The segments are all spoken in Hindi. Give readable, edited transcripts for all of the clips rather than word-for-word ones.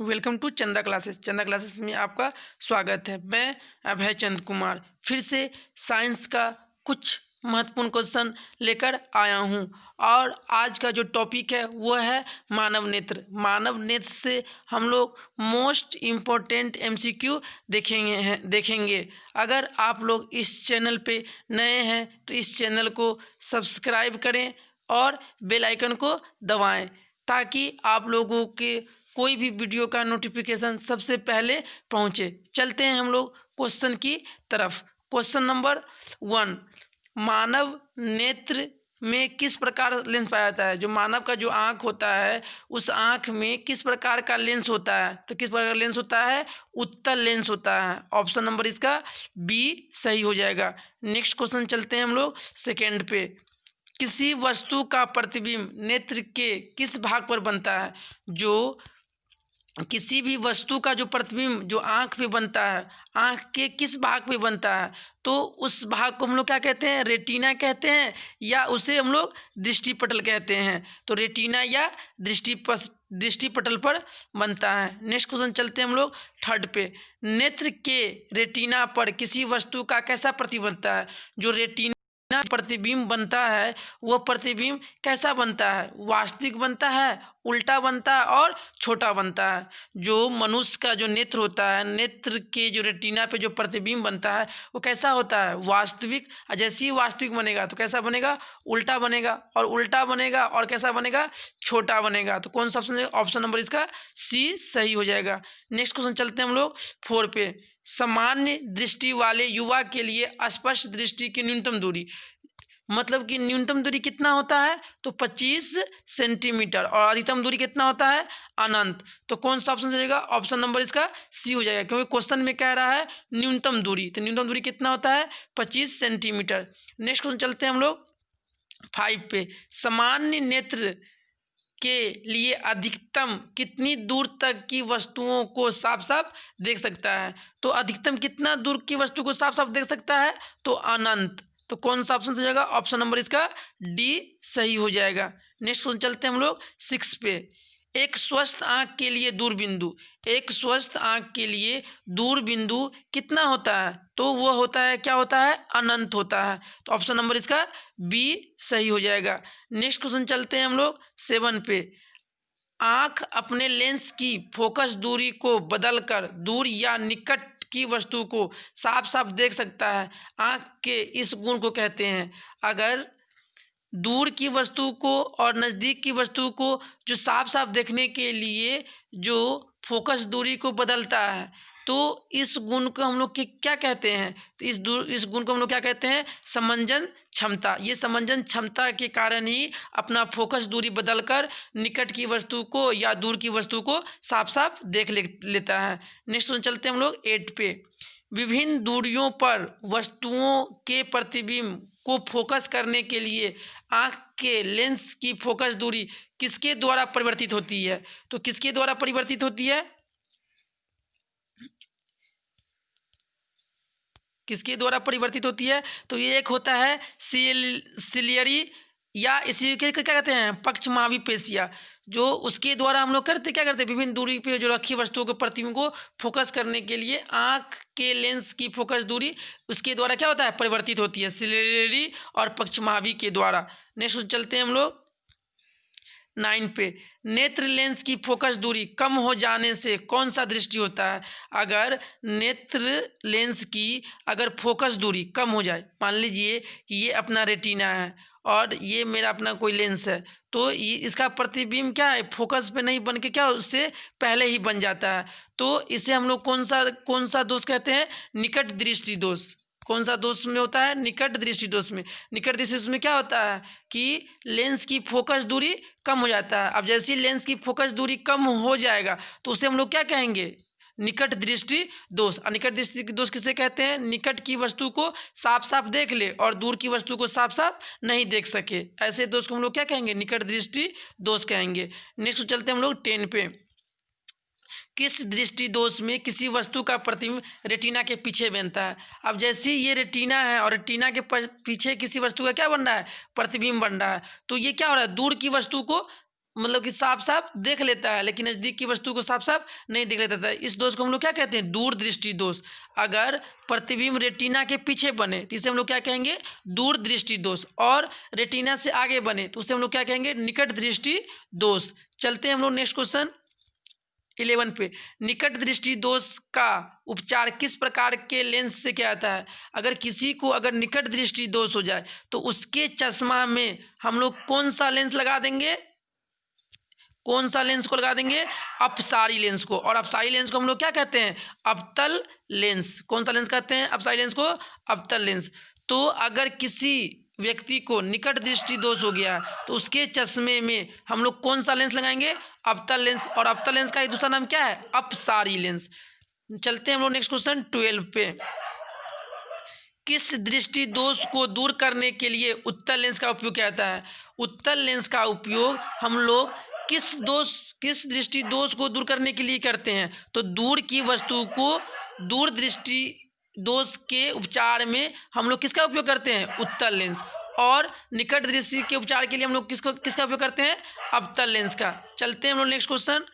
वेलकम टू चंदा क्लासेस। चंदा क्लासेस में आपका स्वागत है। मैं अभय चंद कुमार फिर से साइंस का कुछ महत्वपूर्ण क्वेश्चन लेकर आया हूं और आज का जो टॉपिक है वो है मानव नेत्र। मानव नेत्र से हम लोग मोस्ट इम्पोर्टेंट एमसीक्यू देखेंगे। अगर आप लोग इस चैनल पे नए हैं तो इस चैनल को सब्सक्राइब करें और बेल आइकन को दबाएं ताकि आप लोगों के कोई भी वीडियो का नोटिफिकेशन सबसे पहले पहुंचे। चलते हैं हम लोग क्वेश्चन की तरफ। क्वेश्चन नंबर 1, मानव नेत्र में किस प्रकार लेंस पाया जाता है। जो मानव का जो आँख होता है उस आँख में किस प्रकार का लेंस होता है, तो किस प्रकार का लेंस होता है, उत्तल लेंस होता है। ऑप्शन नंबर इसका बी सही हो जाएगा। नेक्स्ट क्वेश्चन चलते हैं हम लोग सेकेंड पे। किसी वस्तु का प्रतिबिंब नेत्र के किस भाग पर बनता है। जो किसी भी वस्तु का जो प्रतिबिंब जो आँख पे बनता है, आँख के किस भाग पे बनता है, तो उस भाग को हम लोग क्या कहते हैं, रेटिना कहते हैं या उसे हम लोग दृष्टिपटल कहते हैं। तो रेटिना या दृष्टिपटल पर बनता है। नेक्स्ट क्वेश्चन चलते हैं हम लोग थर्ड पे। नेत्र के रेटिना पर किसी वस्तु का कैसा प्रतिबिंब बनता है। जो रेटिना प्रतिबिंब बनता है वह प्रतिबिंब कैसा बनता है, वास्तविक बनता है, उल्टा बनता है और छोटा बनता है। जो मनुष्य का जो नेत्र होता है, नेत्र के जो रेटिना पे जो प्रतिबिंब बनता है वो कैसा होता है, वास्तविक। जैसे ही वास्तविक बनेगा तो कैसा बनेगा, उल्टा बनेगा, और उल्टा बनेगा और कैसा बनेगा, छोटा बनेगा। तो कौन सा ऑप्शन है, ऑप्शन नंबर इसका सी सही हो जाएगा। नेक्स्ट क्वेश्चन चलते हैं हम लोग 4 पे। सामान्य दृष्टि वाले युवा के लिए स्पष्ट दृष्टि की न्यूनतम दूरी, मतलब कि न्यूनतम दूरी कितना होता है, तो 25 सेंटीमीटर, और अधिकतम दूरी कितना होता है, अनंत। तो कौन सा ऑप्शन जाएगा, ऑप्शन नंबर इसका सी हो जाएगा, क्योंकि क्वेश्चन में कह रहा है न्यूनतम दूरी। तो न्यूनतम दूरी कितना होता है, 25 सेंटीमीटर। नेक्स्ट क्वेश्चन चलते हैं हम लोग 5 पे। सामान्य नेत्र के लिए अधिकतम कितनी दूर तक की वस्तुओं को साफ साफ देख सकता है। तो अधिकतम कितना दूर की वस्तु को साफ साफ देख सकता है, तो अनंत। तो कौन सा ऑप्शन हो जाएगा, ऑप्शन नंबर इसका डी सही हो जाएगा। नेक्स्ट क्वेश्चन चलते हैं हम लोग 6 पे। एक स्वस्थ आंख के लिए दूर बिंदु, एक स्वस्थ आंख के लिए दूर बिंदु कितना होता है, तो वह होता है, क्या होता है, अनंत होता है। तो ऑप्शन नंबर इसका बी सही हो जाएगा। नेक्स्ट क्वेश्चन चलते हैं हम लोग 7 पे। आंख अपने लेंस की फोकस दूरी को बदलकर दूर या निकट की वस्तु को साफ साफ देख सकता है। आंख के इस गुण को कहते हैं। अगर दूर की वस्तु को और नज़दीक की वस्तु को जो साफ साफ देखने के लिए जो फोकस दूरी को बदलता है, तो इस गुण को हम लोग क्या कहते हैं, तो इस गुण को हम लोग क्या कहते हैं, समंजन क्षमता। ये समंजन क्षमता के कारण ही अपना फोकस दूरी बदलकर निकट की वस्तु को या दूर की वस्तु को साफ साफ देख लेता है। नेक्स्ट चलते हैं हम लोग 8 पे। विभिन्न दूरियों पर वस्तुओं के प्रतिबिंब को फोकस करने के लिए आँख के लेंस की फोकस दूरी किसके द्वारा परिवर्तित होती है। तो किसके द्वारा परिवर्तित होती है, किसके द्वारा परिवर्तित होती है, तो ये एक होता है सिलियरी, या इसी के क्या कहते हैं, पक्षमावी पेशिया। जो उसके द्वारा हम लोग क्या करते हैं, विभिन्न दूरी पे जो रखी वस्तुओं के प्रतिबिंब को फोकस करने के लिए आँख के लेंस की फोकस दूरी उसके द्वारा क्या होता है, परिवर्तित होती है, सिलियरी और पक्षमावी के द्वारा। नेक्स्ट चलते हैं हम लोग 9 पे। नेत्र लेंस की फोकस दूरी कम हो जाने से कौन सा दृष्टि होता है। अगर नेत्र लेंस की अगर फोकस दूरी कम हो जाए, मान लीजिए कि ये अपना रेटिना है और ये मेरा अपना कोई लेंस है, तो ये इसका प्रतिबिंब क्या है, फोकस पे नहीं बन के क्या उससे पहले ही बन जाता है। तो इसे हम लोग कौन सा दोष कहते हैं, निकट दृष्टि दोष। कौन सा दोष में होता है, निकट दृष्टि दोष में। निकट दृष्टि दोष में क्या होता है कि लेंस की फोकस दूरी कम हो जाता है। अब जैसे ही लेंस की फोकस दूरी कम हो जाएगा तो उसे हम लोग क्या कहेंगे, निकट दृष्टि दोष। और निकट दृष्टि दोष किसे कहते हैं, निकट की वस्तु को साफ साफ देख ले और दूर की वस्तु को साफ साफ नहीं देख सके, ऐसे दोष को हम लोग क्या कहेंगे, निकट दृष्टि दोष कहेंगे। नेक्स्ट चलते हैं हम लोग 10 पे। किस दृष्टि दोष में किसी वस्तु का प्रतिबिंब रेटिना के पीछे बनता है। अब जैसे ये रेटिना है और रेटिना के पीछे किसी वस्तु का क्या बन रहा है, प्रतिबिंब बन रहा है, तो ये क्या हो रहा है, दूर की वस्तु को मतलब कि साफ साफ देख लेता है, लेकिन नज़दीक की वस्तु को साफ साफ नहीं देख लेता था। इस दोष को हम लोग क्या कहते हैं? दूरदृष्टि दोष। अगर प्रतिबिंब रेटिना के पीछे बने तो इसे हम लोग क्या कहेंगे? दूरदृष्टि दोष। और रेटिना से आगे बने तो उसे हम लोग क्या कहेंगे? निकट दृष्टि दोष। चलते हैं हम लोग नेक्स्ट क्वेश्चन 11 पे। निकट दृष्टि दोष का उपचार किस प्रकार के लेंस से किया जाता है? अगर किसी को अगर निकट दृष्टि दोष हो जाए तो उसके चश्मा में हम लोग कौन सा लेंस लगा देंगे? कौन सा लेंस को लगा देंगे? अपसारी लेंस को। और अपसारी लेंस को हम लोग क्या कहते हैं? अवतल लेंस। कौन सा लेंस कहते हैं? अपसारी लेंस को अवतल लेंस। तो अगर किसी व्यक्ति को निकट दृष्टि दोष हो गया तो उसके चश्मे में हम लोग कौन सा लेंस लगाएंगे? अवतल लेंस। और अवतल लेंस का एक दूसरा नाम क्या है? अपसारी लेंस। चलते हैं हम लोग नेक्स्ट क्वेश्चन 12 पे। किस दृष्टि दोष को दूर करने के लिए उत्तल लेंस का उपयोग किया जाता है? उत्तल लेंस का उपयोग हम लोग किस दृष्टि दोष को दूर करने के लिए करते हैं? तो दूर की वस्तु को दूर दृष्टि दोष के उपचार में हम लोग किसका उपयोग करते हैं? उत्तल लेंस। और निकट दृष्टि के उपचार के लिए हम लोग किसका उपयोग करते हैं? अवतल लेंस का। चलते हैं हम लोग नेक्स्ट क्वेश्चन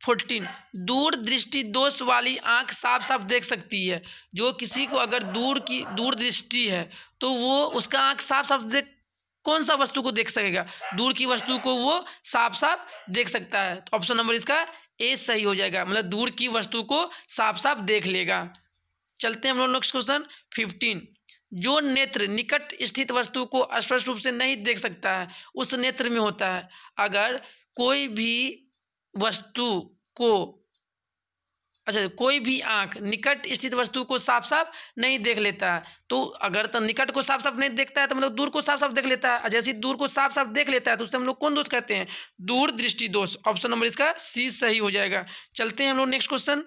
14। दूर दृष्टि दोष वाली आंख साफ साफ देख सकती है। जो किसी को अगर दूर दृष्टि है तो वो उसका आंख साफ साफ कौन सा वस्तु को देख सकेगा? दूर की वस्तु को वो साफ साफ देख सकता है। तो ऑप्शन नंबर इसका ए सही हो जाएगा, मतलब दूर की वस्तु को साफ साफ देख लेगा। चलते हैं हम लोग नेक्स्ट क्वेश्चन 15। जो नेत्र निकट स्थित वस्तु को स्पष्ट रूप से नहीं देख सकता है उस नेत्र में होता है। अगर कोई भी वस्तु को कोई भी आंख निकट स्थित वस्तु को साफ साफ नहीं देख लेता है, तो अगर तो निकट को साफ साफ नहीं देखता है तो मतलब दूर को साफ साफ देख लेता है। जैसे दूर को साफ साफ देख लेता है तो उससे हम लोग कौन दोष कहते हैं? दूर दृष्टि दोष। ऑप्शन नंबर इसका सी सही हो जाएगा। चलते हैं हम लोग नेक्स्ट क्वेश्चन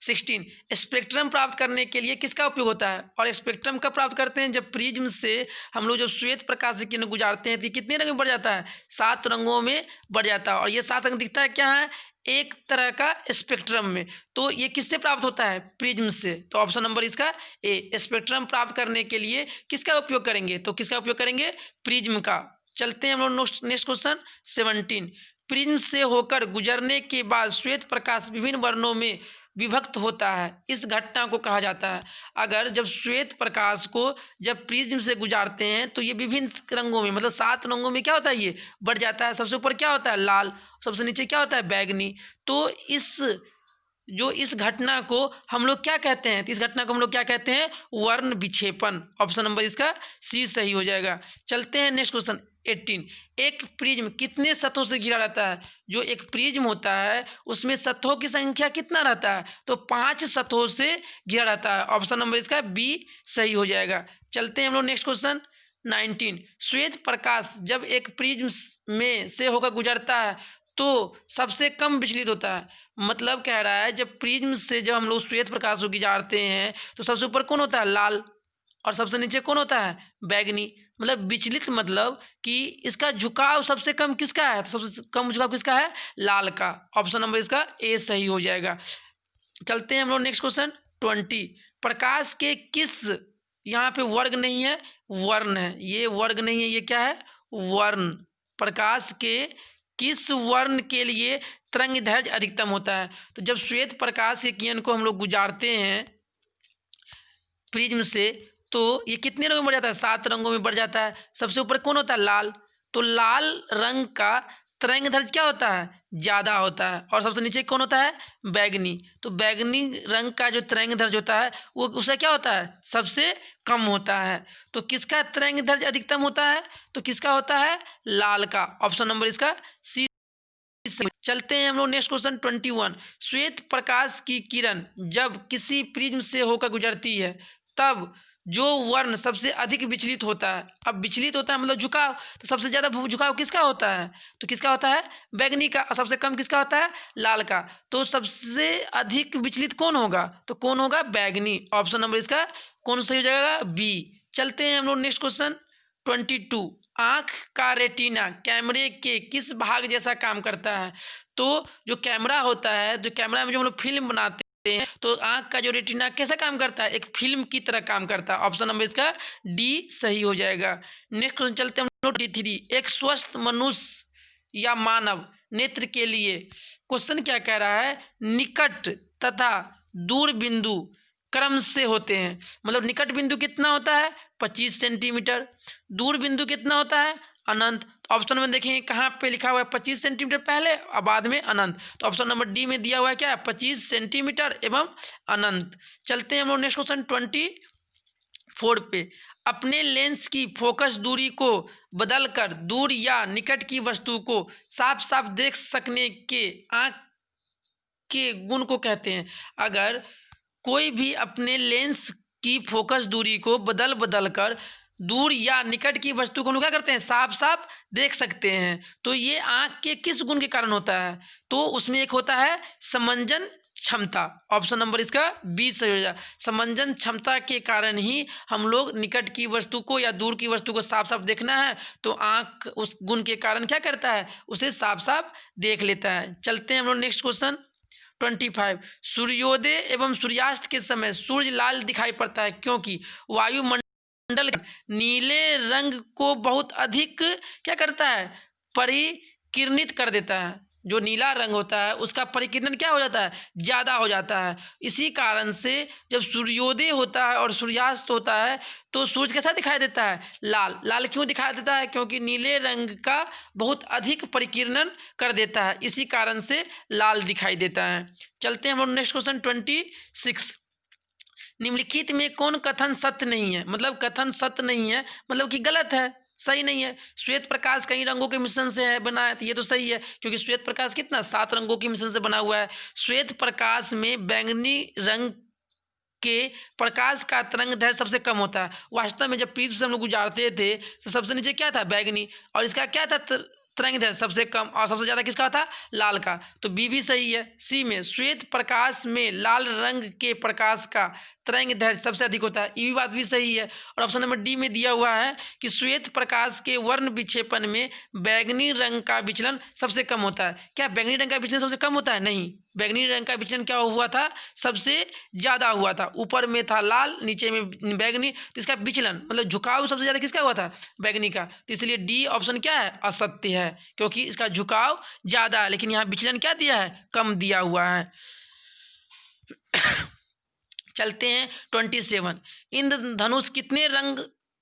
16। स्पेक्ट्रम प्राप्त करने के लिए किसका उपयोग होता है? और स्पेक्ट्रम कब प्राप्त करते हैं? जब प्रिज्म से हम लोग जब श्वेत प्रकाश की किरण गुजारते हैं तो कितने रंग में बढ़ जाता है? 7 रंगों में बढ़ जाता है। और ये 7 रंग दिखता है क्या है? एक तरह का स्पेक्ट्रम में। तो ये किससे प्राप्त होता है? प्रिज्म से। तो ऑप्शन नंबर इसका ए। स्पेक्ट्रम प्राप्त करने के लिए किसका उपयोग करेंगे? तो किसका उपयोग करेंगे? प्रिज्म का। चलते हैं हम लोग नेक्स्ट क्वेश्चन 17। प्रिज्म से होकर गुजरने के बाद श्वेत प्रकाश विभिन्न वर्णों में विभक्त होता है, इस घटना को कहा जाता है। अगर जब श्वेत प्रकाश को जब प्रिज्म से गुजारते हैं तो ये विभिन्न रंगों में, मतलब 7 रंगों में क्या होता है? ये बढ़ जाता है। सबसे ऊपर क्या होता है? लाल। सबसे नीचे क्या होता है? बैगनी। तो इस घटना को हम लोग क्या कहते हैं? तो इस घटना को हम लोग क्या कहते हैं? वर्ण विक्षेपण। ऑप्शन नंबर इसका सी सही हो जाएगा। चलते हैं नेक्स्ट क्वेश्चन 18। एक प्रिज्म कितने सतहों से घिरा रहता है? जो एक प्रिज्म होता है उसमें सतहों की संख्या कितना रहता है? तो 5 सतहों से घिरा रहता है। ऑप्शन नंबर इसका बी सही हो जाएगा। चलते हैं हम लोग नेक्स्ट क्वेश्चन 19। श्वेत प्रकाश जब एक प्रिज्म में से होकर गुजरता है तो सबसे कम विचलित होता है। मतलब कह रहा है जब प्रिज्म से जब हम लोग श्वेत प्रकाश को गुजारते हैं तो सबसे ऊपर कौन होता है? लाल। और सबसे नीचे कौन होता है? बैगनी। मतलब विचलित मतलब कि इसका झुकाव सबसे कम किसका है? तो सबसे कम झुकाव किसका है? लाल का। ऑप्शन नंबर इसका ए सही हो जाएगा। चलते हैं हम लोग नेक्स्ट क्वेश्चन 20। प्रकाश के किस, यहाँ पे वर्ग नहीं है, वर्ण है। ये वर्ग नहीं है, ये क्या है? वर्ण। प्रकाश के किस वर्ण के लिए तरंग दैर्घ्य अधिकतम होता है? तो जब श्वेत प्रकाश के किरण को हम लोग गुजारते हैं प्रिज्म से तो ये कितने रंगों में बढ़ जाता है? 7 रंगों में बढ़ जाता है। सबसे ऊपर कौन होता है? लाल। तो लाल रंग का तरंग दैर्घ्य क्या होता है? ज़्यादा होता है। और सबसे नीचे कौन होता है? बैगनी। तो बैगनी रंग का जो तरंग दैर्घ्य होता है वो उसका क्या होता है? सबसे कम होता है। तो किसका तरंग दैर्घ्य अधिकतम होता है? तो किसका होता है? लाल का। ऑप्शन नंबर इसका सी। चलते हैं हम लोग नेक्स्ट क्वेश्चन 21। श्वेत प्रकाश की किरण जब किसी प्रिज्म से होकर गुजरती है तब जो वर्ण सबसे अधिक विचलित होता है, अब विचलित होता है मतलब झुकाव, तो सबसे ज़्यादा झुकाव किसका होता है? तो किसका होता है? बैगनी का। और सबसे कम किसका होता है? लाल का। तो सबसे अधिक विचलित कौन होगा? तो कौन होगा? बैगनी। ऑप्शन नंबर इसका कौन सही हो जाएगा? बी। चलते हैं हम लोग नेक्स्ट क्वेश्चन 22। आँख का रेटिना कैमरे के किस भाग जैसा काम करता है? तो जो कैमरा होता है, जो कैमरा में जो हम लोग फिल्म बनाते हैं तो आँख का जो रेटिना कैसा काम करता है? एक फिल्म की तरह काम करता है। ऑप्शन नंबर इसका डी सही हो जाएगा। नेक्स्ट क्वेश्चन चलते हैं हम लोग 23। एक स्वस्थ मनुष्य या मानव नेत्र के लिए क्वेश्चन क्या कह रहा है, निकट तथा दूर बिंदु क्रम से होते हैं। मतलब निकट बिंदु कितना होता है 25 सेंटीमीटर, दूर बिंदु कितना होता है अनंत। तो ऑप्शन में देखेंगे कहाँ पे लिखा हुआ है 25 सेंटीमीटर पहले और बाद में अनंत। तो ऑप्शन नंबर डी में दिया हुआ है क्या, 25 सेंटीमीटर एवं अनंत। चलते हैं हम लोग नेक्स्ट क्वेश्चन 24 पे। अपने लेंस की फोकस दूरी को बदलकर दूर या निकट की वस्तु को साफ साफ देख सकने के आँख के गुण को कहते हैं। अगर कोई भी अपने लेंस की फोकस दूरी को बदल कर दूर या निकट की वस्तु को हम लोग क्या करते हैं, साफ साफ देख सकते हैं, तो ये आँख के किस गुण के कारण होता है, तो उसमें एक होता है समंजन क्षमता। ऑप्शन नंबर इसका 20 सही हो जाएगा। समंजन क्षमता के कारण ही हम लोग निकट की वस्तु को या दूर की वस्तु को साफ साफ देखना है, तो आँख उस गुण के कारण क्या करता है, उसे साफ साफ देख लेता है। चलते हैं हम लोग नेक्स्ट क्वेश्चन 25। सूर्योदय एवं सूर्यास्त के समय सूर्य लाल दिखाई पड़ता है क्योंकि वायुमंडल नीले रंग को बहुत अधिक क्या करता है, परिकिरणित कर देता है। जो नीला रंग होता है उसका परिकिरण क्या हो जाता है, ज़्यादा हो जाता है। इसी कारण से जब सूर्योदय होता है और सूर्यास्त होता है तो सूर्य कैसा दिखाई देता है, लाल। लाल क्यों दिखाई देता है, क्योंकि नीले रंग का बहुत अधिक परिकिरण कर देता है, इसी कारण से लाल दिखाई देता है। चलते हैं हम लोग नेक्स्ट क्वेश्चन 26। निम्नलिखित में कौन कथन सत्य नहीं है। मतलब कथन सत्य नहीं है मतलब कि गलत है, सही नहीं है। श्वेत प्रकाश कई रंगों के मिश्रण से है बना है, तो ये तो सही है क्योंकि श्वेत प्रकाश कितना 7 रंगों के मिश्रण से बना हुआ है। श्वेत प्रकाश में बैंगनी रंग के प्रकाश का तरंग दैर्घ्य सबसे कम होता है। वास्तव में जब पृथ्वी से हम लोग गुजारते थे तो सबसे नीचे क्या था, बैगनी, और इसका क्या था तरंग दैर्घ्य सबसे कम, और सबसे ज़्यादा किसका था, लाल का। तो बी भी सही है। सी में श्वेत प्रकाश में लाल रंग के प्रकाश का तरंग दैर्घ्य सबसे अधिक होता है, ये भी बात भी सही है। और ऑप्शन नंबर डी में दिया हुआ है कि श्वेत प्रकाश के वर्ण विक्षेपण में बैगनी रंग का विचलन सबसे कम होता है। क्या बैगनी रंग का विचलन सबसे कम होता है, नहीं, बैगनी रंग का विचलन क्या हुआ था, सबसे ज़्यादा हुआ था। ऊपर में था लाल, नीचे में बैगनी, तो इसका विचलन मतलब झुकाव सबसे ज़्यादा किसका हुआ था, बैगनी का। तो इसलिए डी ऑप्शन क्या है, असत्य है, क्योंकि इसका झुकाव ज़्यादा है लेकिन यहाँ विचलन क्या दिया है, कम दिया हुआ है। चलते हैं 27। इंद्रधनुष कितने रंग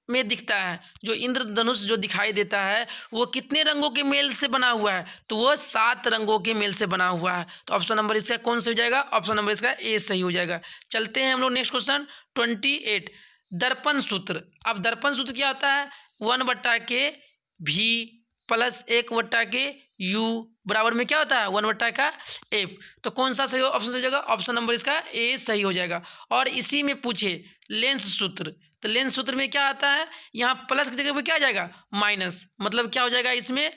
में दिखता है। जो इंद्रधनुष जो दिखाई देता है वो कितने रंगों के मेल से बना हुआ है, तो वो 7 रंगों के मेल से बना हुआ है। तो ऑप्शन नंबर इसका कौन सा हो जाएगा, ऑप्शन नंबर इसका ए सही हो जाएगा। चलते हैं हम लोग नेक्स्ट क्वेश्चन 28। दर्पण सूत्र। अब दर्पण सूत्र क्या होता है, 1/v प्लस 1/k u बराबर में क्या होता है 1/f। तो कौन सा सही ऑप्शन हो जाएगा, ऑप्शन नंबर इसका ए सही हो जाएगा। और इसी में पूछे लेंस सूत्र, तो लेंस सूत्र में क्या आता है, यहाँ प्लस की जगह पे क्या आ जाएगा, माइनस। मतलब क्या हो जाएगा इसमें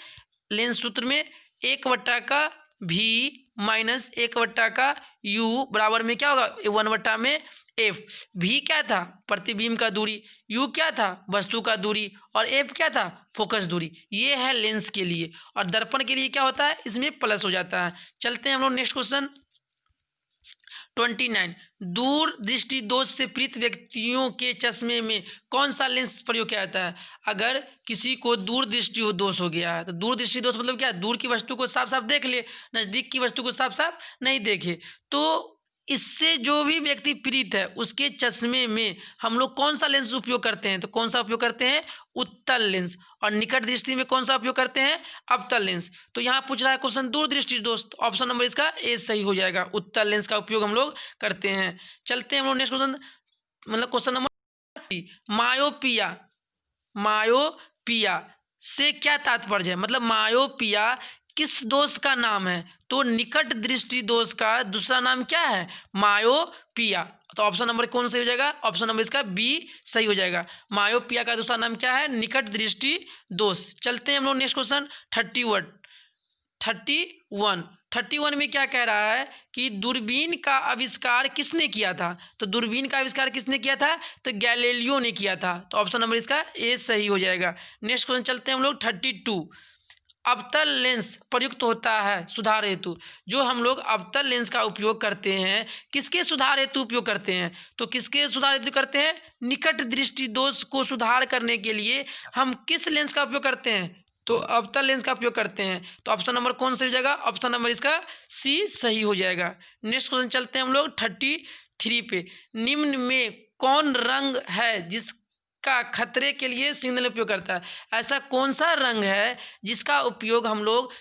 लेंस सूत्र में 1/v माइनस 1/u बराबर में क्या होगा 1/f। v क्या था, प्रतिबिंब का दूरी, u क्या था, वस्तु का दूरी, और f क्या था, फोकस दूरी। ये है लेंस के लिए। और दर्पण के लिए क्या होता है, इसमें प्लस हो जाता है। चलते हैं हम लोग नेक्स्ट क्वेश्चन 29। दूर दृष्टि दोष से पीड़ित व्यक्तियों के चश्मे में कौन सा लेंस प्रयोग किया जाता है। अगर किसी को दूर दृष्टि दोष हो गया है, तो दूर दृष्टि दोष मतलब क्या, दूर की वस्तु को साफ साफ देख ले, नज़दीक की वस्तु को साफ साफ नहीं देखे, तो इससे जो भी व्यक्ति पीड़ित है उसके चश्मे में हम लोग कौन सा लेंस उपयोग करते हैं, तो कौन सा उपयोग करते हैं, उत्तल लेंस। और निकट दृष्टि में कौन सा उपयोग करते हैं, अवतल लेंस। तो यहाँ पूछ रहा है क्वेश्चन दूर दृष्टि दोष, ऑप्शन नंबर इसका ए सही हो जाएगा, उत्तल लेंस का उपयोग हम लोग करते हैं। चलते हैं हम लोग नेक्स्ट क्वेश्चन, मतलब क्वेश्चन नंबर मायोपिया। मायोपिया से क्या तात्पर्य है, मतलब मायोपिया किस दोष का नाम है, तो निकट दृष्टि दोष का दूसरा नाम क्या है, मायोपिया। तो ऑप्शन नंबर कौन सही हो जाएगा, ऑप्शन नंबर इसका बी सही हो जाएगा। मायोपिया का दूसरा नाम क्या है, निकट दृष्टि दोष। चलते हैं हम लोग नेक्स्ट क्वेश्चन 31 में क्या कह रहा है कि दूरबीन का आविष्कार किसने किया था, तो दूरबीन का आविष्कार किसने किया था, तो गैलीलियो ने किया था। तो ऑप्शन नंबर इसका ए सही हो जाएगा। नेक्स्ट क्वेश्चन चलते हैं हम लोग 32। अवतल लेंस प्रयुक्त होता है सुधार हेतु। जो हम लोग अवतल लेंस का उपयोग करते हैं किसके सुधार हेतु उपयोग करते हैं, तो किसके सुधार हेतु करते हैं, निकट दृष्टि दोष को सुधार करने के लिए हम किस लेंस का उपयोग करते हैं, तो अवतल लेंस का उपयोग करते हैं। तो ऑप्शन नंबर कौन सही हो जाएगा? ऑप्शन नंबर इसका सी सही हो जाएगा। नेक्स्ट क्वेश्चन चलते हैं हम लोग 33 पे। निम्न में कौन रंग है जिसका खतरे के लिए सिग्नल उपयोग करता है? ऐसा कौन सा रंग है जिसका उपयोग हम लोग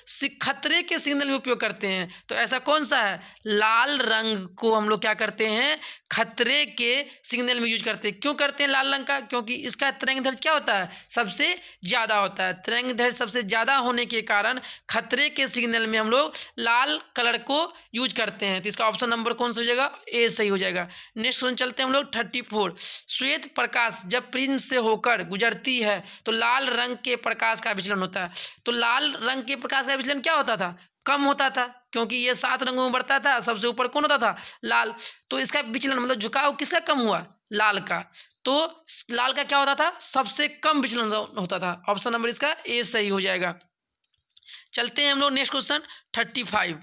खतरे के सिग्नल में उपयोग करते हैं? तो ऐसा कौन सा है? लाल रंग को हम लोग क्या करते हैं? खतरे के सिग्नल में यूज करते हैं। क्यों करते हैं लाल रंग का? क्योंकि इसका तरंगदैर्घ्य क्या होता है? सबसे ज़्यादा होता है। तरंगदैर्घ्य सबसे ज़्यादा होने के कारण खतरे के सिग्नल में हम लोग लाल कलर को यूज करते हैं। तो इसका ऑप्शन नंबर कौन सा हो जाएगा? ए सही हो जाएगा। नेक्स्ट क्वेश्चन चलते हैं हम लोग 34। श्वेत प्रकाश जब प्रिज्म से होकर गुजरती है तो लाल रंग के प्रकाश का विचलन होता है। तो लाल रंग के प्रकाश का विचलन क्या होता था? कम होता था, क्योंकि ये 7 रंगों में बढ़ता था। सबसे ऊपर कौन होता था? लाल। तो इसका विचलन मतलब झुकाव किसका कम हुआ? लाल का। तो लाल का क्या होता था? सबसे कम विचलन होता था। ऑप्शन नंबर इसका ए सही हो जाएगा। चलते हैं हम लोग नेक्स्ट क्वेश्चन 35।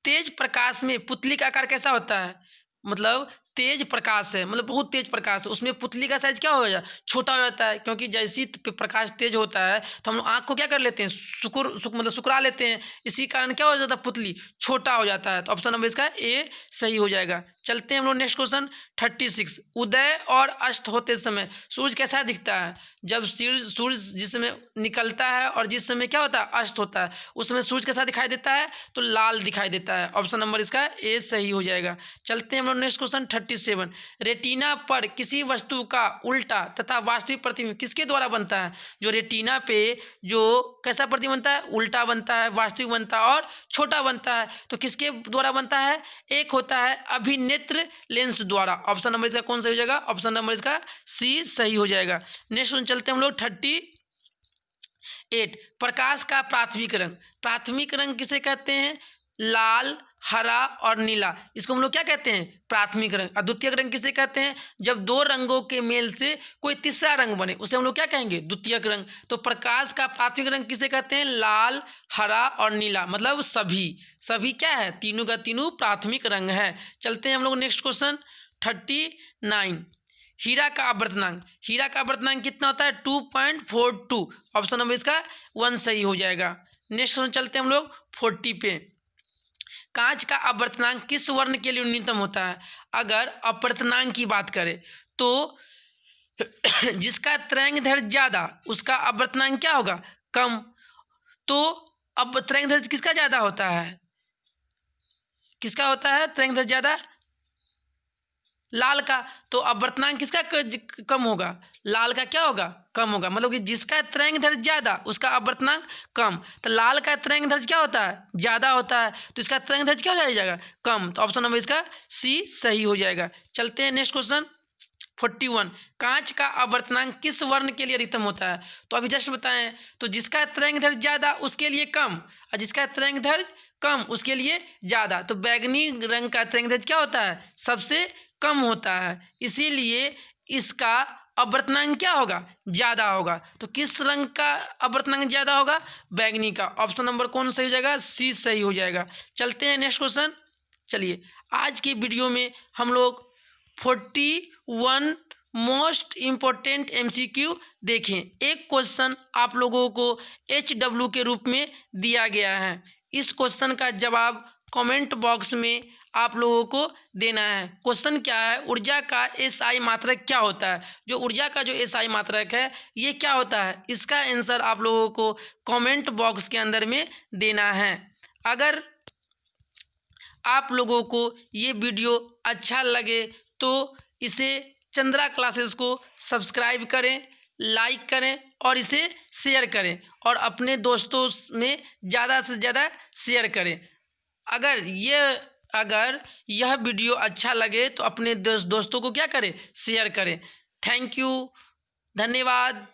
तेज प्रकाश में पुतली का आकार कैसा होता है? मतलब तेज प्रकाश है, मतलब बहुत तेज प्रकाश है, उसमें पुतली का साइज क्या हो जाता है? छोटा हो जाता है। क्योंकि जैसी प्रकाश तेज होता है तो हम लोग आँख को क्या कर लेते हैं? मतलब सुकरा लेते हैं। इसी कारण क्या हो जाता है? पुतली छोटा हो जाता है। तो ऑप्शन नंबर इसका ए सही हो जाएगा। चलते हैं हम लोग नेक्स्ट क्वेश्चन 36। उदय और अस्त होते समय सूरज कैसा दिखता है? जब सूरज जिस समय निकलता है और जिस समय क्या होता है? अस्त होता है, उस समय सूरज कैसा दिखाई देता है? तो लाल दिखाई देता है। ऑप्शन नंबर इसका ए सही हो जाएगा। चलते हैं हम लोग नेक्स्ट क्वेश्चन 37। रेटिना पर किसी वस्तु का उल्टा तथा वास्तविक प्रतिबिंब किसके द्वारा बनता है? जो रेटिना पे जो कैसा प्रतिबिंब बनता है? उल्टा बनता है, वास्तविक बनता है और छोटा बनता है। तो किसके द्वारा बनता है? एक होता है अभिनेत्र लेंस द्वारा। ऑप्शन नंबर इसका कौन सही हो जाएगा? ऑप्शन नंबर इसका सी सही हो जाएगा। नेक्स्ट चलते हैं हम लोग 38। प्रकाश का प्राथमिक रंग। प्राथमिक रंग किसे कहते हैं? लाल, हरा और नीला, इसको हम लोग क्या कहते हैं? प्राथमिक रंग। और द्वितीयक रंग किसे कहते हैं? जब दो रंगों के मेल से कोई तीसरा रंग बने उसे हम लोग क्या कहेंगे? द्वितीयक रंग। तो प्रकाश का प्राथमिक रंग किसे कहते हैं? लाल, हरा और नीला, मतलब सभी क्या है? तीनों का तीनों प्राथमिक रंग है। चलते हैं हम लोग नेक्स्ट क्वेश्चन 39। हीरा का आवर्तनांक। हीरा का आवर्तनांक कितना होता है? 2.42। ऑप्शन नंबर इसका 1 सही हो जाएगा। नेक्स्ट क्वेश्चन चलते हैं हम लोग 40 पे। कांच का अपवर्तनांक किस वर्ण के लिए न्यूनतम होता है? अगर अपवर्तनांक की बात करें तो जिसका तरंगदैर्घ्य ज़्यादा उसका अपवर्तनांक क्या होगा? कम। तो अब तरंगदैर्घ्य किसका ज़्यादा होता है? किसका होता है तरंगदैर्घ्य ज़्यादा? लाल का। तो अपवर्तनांक किसका कम होगा? लाल का क्या होगा? कम होगा। मतलब कि जिसका तरंगदैर्घ्य ज़्यादा उसका अपवर्तनांक कम। तो लाल का तरंगदैर्घ्य क्या होता है? ज़्यादा होता है, तो इसका तरंगदैर्घ्य क्या हो जाएगा? कम। तो ऑप्शन नंबर इसका सी सही हो जाएगा। चलते हैं नेक्स्ट क्वेश्चन 41। कांच का अपवर्तनांक किस वर्ण के लिए अधिकतम होता है? तो अभी जस्ट बताएं। तो जिसका तरंगदैर्घ्य ज़्यादा उसके लिए कम, और जिसका तरंगदैर्घ्य कम उसके लिए ज़्यादा। तो बैगनी रंग का तरंगदैर्घ्य क्या होता है? सबसे कम होता है, इसीलिए इसका अपवर्तनांक क्या होगा? ज़्यादा होगा। तो किस रंग का अपवर्तनांक ज़्यादा होगा? बैगनी का। ऑप्शन नंबर कौन सही हो जाएगा? सी सही हो जाएगा। चलते हैं नेक्स्ट क्वेश्चन। चलिए आज की वीडियो में हम लोग 41 मोस्ट इम्पोर्टेंट MCQ देखें। एक क्वेश्चन आप लोगों को HW के रूप में दिया गया है। इस क्वेश्चन का जवाब कमेंट बॉक्स में आप लोगों को देना है। क्वेश्चन क्या है? ऊर्जा का SI मात्रक क्या होता है? जो ऊर्जा का जो SI मात्रक है ये क्या होता है? इसका आंसर आप लोगों को कमेंट बॉक्स के अंदर में देना है। अगर आप लोगों को ये वीडियो अच्छा लगे तो इसे चंद्रा क्लासेस को सब्सक्राइब करें, लाइक करें और इसे शेयर करें और अपने दोस्तों में ज़्यादा से ज़्यादा शेयर करें। अगर यह वीडियो अच्छा लगे तो अपने दोस्तों को क्या करें? शेयर करें। थैंक यू, धन्यवाद।